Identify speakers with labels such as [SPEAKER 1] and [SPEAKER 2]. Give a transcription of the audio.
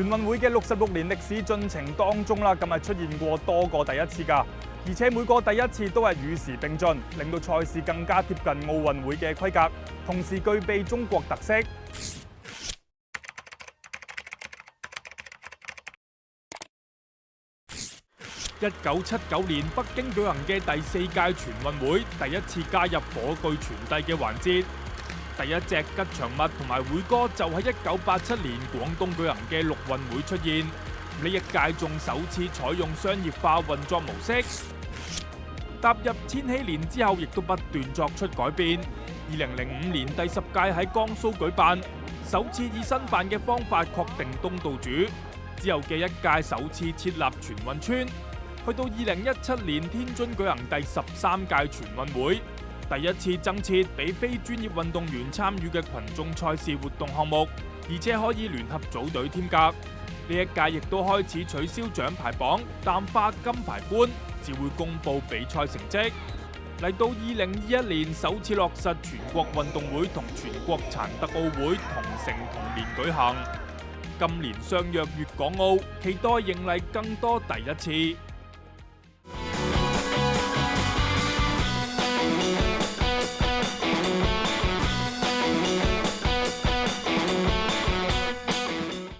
[SPEAKER 1] 全運會嘅66年歷史進程當中啦，咁係出現過多個第一次㗎，而且每個第一次都係與時並進，令到賽事更加貼近奧運會嘅規格，同時具備中國特色。1979年北京舉行嘅第4屆全運會，第一次加入火炬傳遞嘅環節。第一隻吉祥物同埋會歌就喺1987年廣東舉行嘅陸運會出現。呢一屆仲首次採用商業化運作模式。踏入千禧年之後，亦都不斷作出改變。2005年第10屆喺江蘇舉辦，首次以申辦嘅方法確定東道主。之後嘅一屆首次設立全運村。去到2017年天津舉行第13屆全運會，第一次增設俾非專業運動員參與嘅群眾賽事活動項目，而且可以聯合組隊添格。呢一屆亦都開始取消獎牌榜，淡化金牌冠，只會公佈比賽成績。嚟到2021年，首次落實全國運動會同全國殘特奧會同城同年舉行。今年相約粵港澳，期待迎嚟更多第一次。